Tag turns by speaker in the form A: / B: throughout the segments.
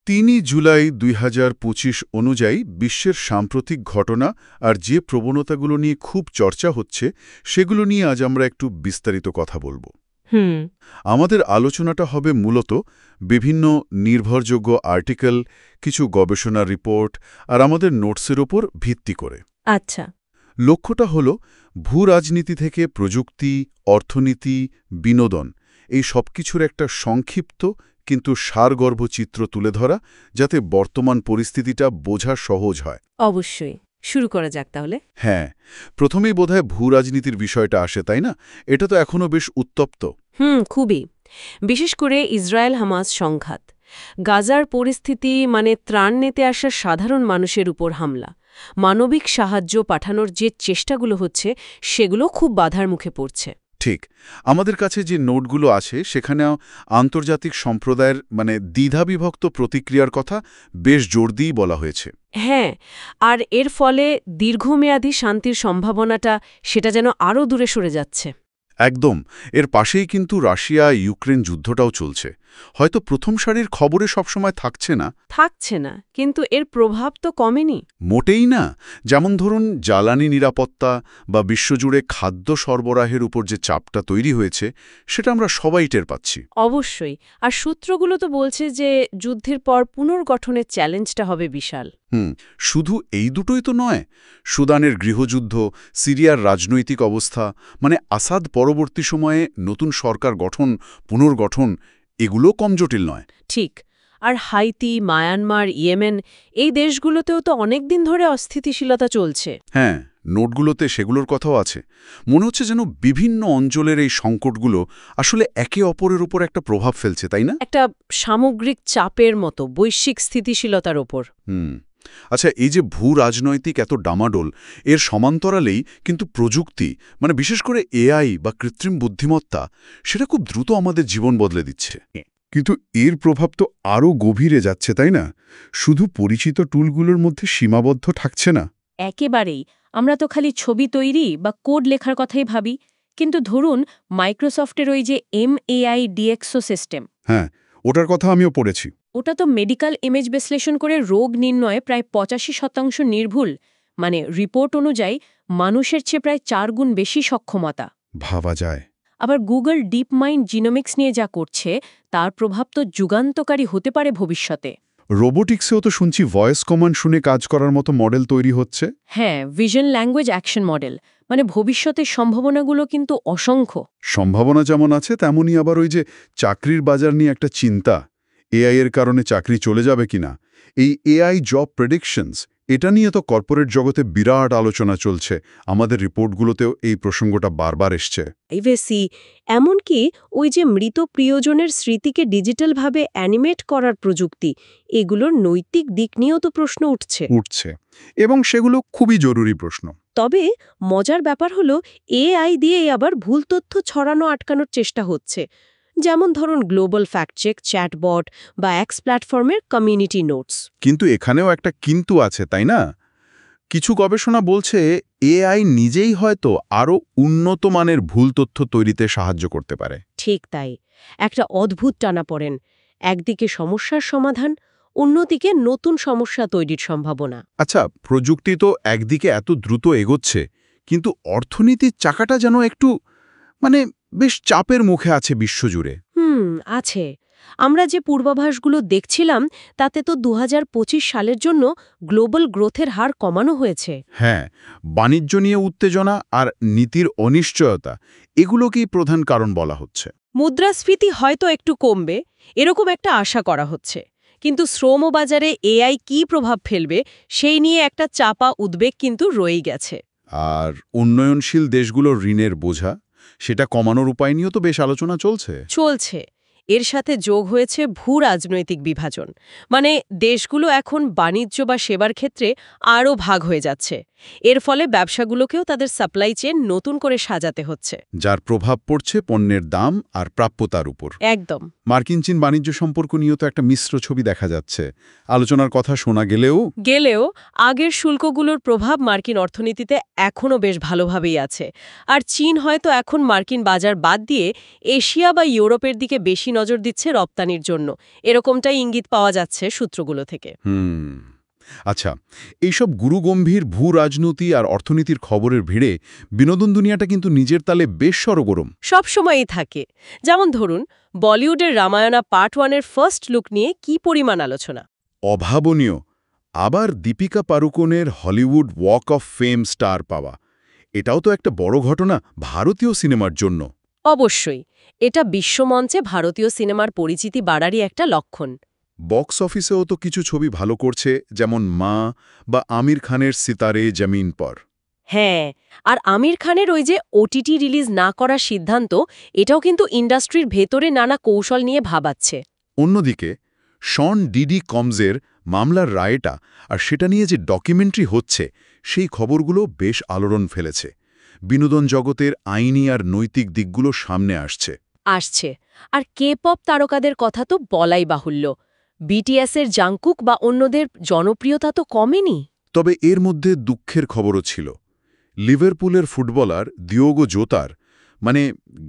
A: ৩ জুলাই ২০২৫ অনুযায়ী বিশ্বের সাম্প্রতিক ঘটনা আর যে প্রবণতাগুলো নিয়ে খুব চর্চা হচ্ছে সেগুলো নিয়ে আজ আমরা একটু বিস্তারিত কথা বলবো। আমাদের আলোচনাটা হবে মূলত বিভিন্ন নির্ভরযোগ্য আর্টিকেল, কিছু গবেষণা রিপোর্ট আর আমাদের নোটসের ওপর ভিত্তি করে।
B: আচ্ছা।
A: লক্ষ্যটা হল ভূরাজনীতি থেকে প্রযুক্তি, অর্থনীতি, বিনোদন এই সবকিছুর একটা সংক্ষিপ্ত কিন্তু সারগর্ভ চিত্র তুলে ধরা, যাতে বর্তমান পরিস্থিতিটা বোঝা সহজ হয়।
B: অবশ্যই, শুরু করা যাক তাহলে।
A: হ্যাঁ, প্রথমেই বোধহয় ভূরাজনীতির বিষয়টা আসে, তাই না? এটা তো এখনও বেশ উত্তপ্ত।
B: খুবই। বিশেষ করে ইসরায়েল-হামাস সংঘাত, গাজার পরিস্থিতি, মানে ত্রাণ নিতে আসা সাধারণ মানুষের উপর হামলা, মানবিক সাহায্য পাঠানোর যে চেষ্টাগুলো হচ্ছে সেগুলো খুব বাধার মুখে পড়ছে।
A: ঠিক। আমাদের কাছে যে নোটগুলো আছে সেখানেও আন্তর্জাতিক সম্প্রদায়ের দ্বিধাবিভক্ত প্রতিক্রিয়ার কথা বেশ জোর দিয়েই বলা হয়েছে।
B: হ্যাঁ, আর এর ফলে দীর্ঘমেয়াদী শান্তির সম্ভাবনাটা সেটা যেন আরও দূরে সরে যাচ্ছে।
A: একদম। এর পাশেই কিন্তু রাশিয়া ইউক্রেন যুদ্ধটাও চলছে। হয়তো প্রথম সারির খবরে সবসময় থাকছে না,
B: কিন্তু এর প্রভাব তো কমেনি।
A: মোটেই না। যেমন ধরুন, জ্বালানি নিরাপত্তা বা বিশ্বজুড়ে খাদ্য সরবরাহের উপর যে চাপটা তৈরি হয়েছে সেটা আমরা সবাই টের পাচ্ছি।
B: অবশ্যই। আর সূত্রগুলো তো বলছে যে যুদ্ধের পর পুনর্গঠনের চ্যালেঞ্জটা হবে বিশাল।
A: শুধু এই দুটোই তো নয়। সুদানের গৃহযুদ্ধ, সিরিয়ার রাজনৈতিক অবস্থা, আসাদ পরবর্তী সময়ে নতুন সরকার গঠন, পুনর্গঠন, এগুলো কম জটিল নয়।
B: ঠিক। আর হাইতি, মায়ানমার, ইয়েমেন, এই দেশগুলোতেও তো অনেকদিন ধরে অস্থিতিশীলতা চলছে।
A: হ্যাঁ, নোটগুলোতে সেগুলোর কথাও আছে। মনে হচ্ছে যেন বিভিন্ন অঞ্চলের এই সংকটগুলো আসলে একে অপরের উপর একটা প্রভাব ফেলছে, তাই না?
B: একটা সামগ্রিক চাপের মতো, বৈশ্বিক স্থিতিশীলতার ওপর।
A: আচ্ছা, এই যে ভূ রাজনৈতিক এত ডামাডোল, এর সমান্তরালেই কিন্তু প্রযুক্তি, বিশেষ করে এআই বা কৃত্রিম বুদ্ধিমত্তা, সেটা খুব দ্রুত আমাদের জীবন বদলে দিচ্ছে। কিন্তু এর প্রভাব তো আরও গভীরে যাচ্ছে, তাই না? শুধু পরিচিত টুলগুলোর মধ্যে সীমাবদ্ধ থাকছে না।
B: একেবারেই। আমরা তো খালি ছবি তৈরি বা কোড লেখার কথাই ভাবি, কিন্তু ধরুন মাইক্রোসফটের ওই যে MAI DxO সিস্টেম।
A: হ্যাঁ, ওটার কথা আমিও পড়েছি।
B: ওটা তো মেডিকেল ইমেজ বিশ্লেষণ করে রোগ নির্ণয়ে প্রায় 85% নির্ভুল, রিপোর্ট অনুযায়ী মানুষের চেয়ে প্রায় 4 গুণ বেশি সক্ষমতা।
A: ভাবা যায়।
B: আবার গুগল ডিপ মাইন্ড জিনোমিক্স নিয়ে যা করছে তার প্রভাব তো যুগান্তকারী হতে পারে ভবিষ্যতে।
A: রোবোটিক্সেও তো শুনছি ভয়েস কমান্ড শুনে কাজ করার মতো মডেল তৈরি হচ্ছে।
B: হ্যাঁ, ভিশন ল্যাঙ্গুয়েজ অ্যাকশন মডেল। ভবিষ্যতের সম্ভাবনাগুলো কিন্তু অসংখ্য।
A: সম্ভাবনা যেমন আছে, তেমনই আবার ওই যে চাকরির বাজার নিয়ে একটা চিন্তা। এআই এর কারণে চাকরি চলে যাবে কিনা। এই এআই জব প্রেডিকশনস, এটা নিয়ে তো কর্পোরেট জগতে বিরাট আলোচনা চলছে। আমাদের রিপোর্টগুলোতেও এই প্রসঙ্গটা বারবার এসছে।
B: এমনকি ওই যে মৃত প্রিয়জনের স্মৃতিকে ডিজিটালভাবে অ্যানিমেট করার প্রযুক্তি, এগুলোর নৈতিক দিক নিয়েও তো প্রশ্ন উঠছে।
A: এবং সেগুলো খুবই জরুরি প্রশ্ন।
B: তবে মজার ব্যাপার হলো, এআই দিয়ে আবার ভুল তথ্য ছড়ানো আটকানোর চেষ্টা হচ্ছে। যেমন ধরুন গ্লোবাল ফ্যাক্ট চেক, চ্যাটবট বা এক্স প্ল্যাটফর্মের কমিউনিটি নোটস।
A: কিন্তু এখানেও একটা কিন্তু আছে, তাই না? কিছু গবেষণা বলছে এআই নিজেই হয়তো আরও উন্নত মানের ভুল তথ্য তৈরিতে সাহায্য করতে পারে।
B: ঠিক তাই। একটা অদ্ভুত টানাপোড়েন। একদিকে সমস্যার সমাধান, অন্যদিকে নতুন সমস্যা তৈরির সম্ভাবনা।
A: আচ্ছা, প্রযুক্তি তো একদিকে এত দ্রুত এগোচ্ছে, কিন্তু অর্থনীতির চাকাটা যেন একটু বেশ চাপের মুখে আছে বিশ্বজুড়ে।
B: আছে। আমরা যে পূর্বাভাসগুলো দেখছিলাম তাতে তো 2025 সালের জন্য গ্লোবাল গ্রোথের হার কমানো হয়েছে।
A: হ্যাঁ, বাণিজ্য নিয়ে উত্তেজনা আর নীতির অনিশ্চয়তা, এগুলোকেই প্রধান কারণ বলা হচ্ছে।
B: মুদ্রাস্ফীতি হয়তো একটু কমবে, এরকম একটা আশা করা হচ্ছে। কিন্তু শ্রম বাজারে এআই কী প্রভাব ফেলবে সেই নিয়ে একটা চাপা উদ্বেগ কিন্তু রয়েই গেছে।
A: আর উন্নয়নশীল দেশগুলোর ঋণের বোঝা, সেটা কমানোর উপায় নিয়েও তো বেশ আলোচনা চলছে।
B: এর সাথে যোগ হয়েছে ভূ রাজনৈতিক বিভাজন। দেশগুলো এখন বাণিজ্য বা সেবার ক্ষেত্রে আরও ভাগ হয়ে যাচ্ছে। এর ফলে ব্যবসাগুলোকেও তাদের সাপ্লাই চেইন নতুন করে সাজাতে হচ্ছে।
A: যার প্রভাব পড়ছে পণ্যের দাম আর প্রাপ্যতার উপর।
B: একদম।
A: মার্কিন চীন বাণিজ্য সম্পর্ক নিয়েও তো একটা মিশ্র ছবি দেখা যাচ্ছে। আলোচনার কথা শোনা গেলেও
B: আগের শুল্কগুলোর প্রভাব মার্কিন অর্থনীতিতে এখনও বেশ ভালোভাবেই আছে। আর চীন হয়তো এখন মার্কিন বাজার বাদ দিয়ে এশিয়া বা ইউরোপের দিকে বেশি নজর দিচ্ছে রপ্তানির জন্য, এরকমটাই ইঙ্গিত পাওয়া যাচ্ছে সূত্রগুলো থেকে।
A: আচ্ছা, এইসব গুরুগম্ভীর ভূ রাজনীতি আর অর্থনীতির খবরের ভিড়ে বিনোদন দুনিয়াটা কিন্তু নিজের তালে বেশ সরগরম।
B: সব সময়ই থাকে। যেমন ধরুন, বলিউডের রামায়ণা পার্ট 1-এর ফার্স্ট লুক নিয়ে কি পরিমাণ আলোচনা।
A: অভাবনীয়। আবার দীপিকা পাড়ুকোনের Hollywood walk of fame star পাওয়া, এটাও তো একটা বড় ঘটনা ভারতীয় সিনেমার জন্য।
B: অবশ্যই, এটা বিশ্বমঞ্চে ভারতীয় সিনেমার পরিচিতি বাড়ারই একটা লক্ষণ।
A: বক্স অফিসেও তো কিছু ছবি ভালো করছে, যেমন মা বা আমির খানের সিতারে জমিন পর।
B: হ্যাঁ, আর আমির খানের ওই যে ওটিটি রিলিজ না করার সিদ্ধান্ত, এটাও কিন্তু ইন্ডাস্ট্রির ভেতরে নানা কৌশল নিয়ে ভাবাচ্ছে।
A: অন্যদিকে শন ডিডি কমসের মামলার রায়টা আর সেটা নিয়ে যে ডকুমেন্টারি হচ্ছে, সেই খবরগুলো বেশ আলোড়ন ফেলেছে। বিনোদন জগতের আইনি আর নৈতিক দিকগুলো সামনে
B: আসছে। আর কে-পপ তারকাদের কথা তো বলাই বাহুল্য। বিটিএসের জাংকুক বা অন্যদের জনপ্রিয়তা তো কমেনি।
A: তবে এর মধ্যে দুঃখের খবরও ছিল। লিভারপুলের ফুটবলার দিয়েগো জোতার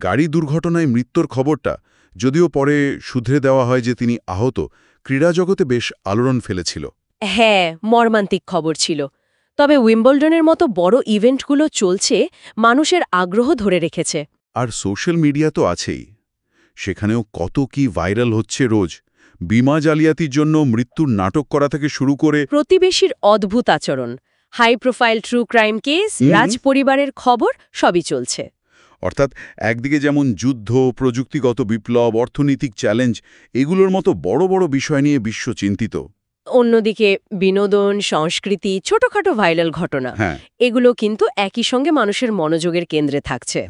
A: গাড়ি দুর্ঘটনায় মৃত্যুর খবরটা, যদিও পরে শুধরে দেওয়া হয় যে তিনি আহত, ক্রীড়া জগতে বেশ আলোড়ন ফেলেছিল।
B: হ্যাঁ, মর্মান্তিক খবর ছিল। তবে উইম্বলডনের মতো বড় ইভেন্টগুলো চলছে, মানুষের আগ্রহ ধরে রেখেছে।
A: আর সোশ্যাল মিডিয়া তো আছেই, সেখানেও কত কি ভাইরাল হচ্ছে রোজ। বিমা জালিয়াতির জন্য মৃত্যুর নাটক করা থেকে শুরু করে
B: প্রতিবেশীর অদ্ভুত আচরণ, high profile true crime case, রাজ পরিবারের খবর সবই চলছে।
A: অর্থাৎ একদিকে যেমন যুদ্ধ, প্রযুক্তিগত বিপ্লব, অর্থনৈতিক চ্যালেঞ্জ, এগুলোর মতো বড় বড় বিষয় নিয়ে বিশ্ব চিন্তিত।
B: অন্যদিকে বিনোদন, সংস্কৃতি, ছোটখাটো ভাইরাল ঘটনা, এগুলো কিন্তু একই সঙ্গে মানুষের মনোযোগের কেন্দ্রে থাকছে।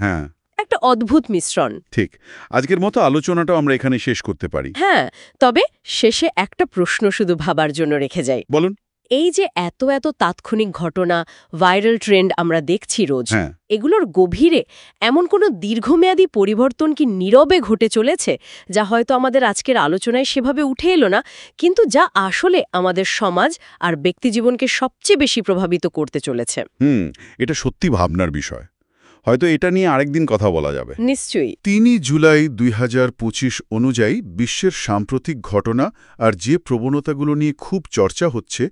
B: একটা অদ্ভুত মিশ্রণ।
A: ঠিক। আজকের মতো আলোচনাটাও আমরা এখানে শেষ করতে পারি।
B: হ্যাঁ, তবে শেষে একটা প্রশ্ন শুধু ভাবার জন্য রেখে যাই।
A: বলুন।
B: এই যে এত এত তাৎক্ষণিক ঘটনা, ভাইরাল ট্রেন্ড আমরা দেখছি রোজ, এগুলোর গভীরে এমন কোনো দীর্ঘমেয়াদী পরিবর্তন কি নীরবে ঘটে চলেছে, যা হয়তো আমাদের আজকের আলোচনায় সেভাবে উঠে এলো না, কিন্তু যা আসলে আমাদের সমাজ আর ব্যক্তিজীবনকে সবচেয়ে বেশি প্রভাবিত করতে চলেছে?
A: এটা সত্যি ভাবনার বিষয়। হয়তো এটা নিয়ে আরেকদিন কথা বলা যাবে।
B: নিশ্চয়ই।
A: ৩ জুলাই ২০২৫ অনুযায়ী বিশ্বের সাম্প্রতিক ঘটনা আর যে প্রবণতাগুলো নিয়ে খুব চর্চা হচ্ছে,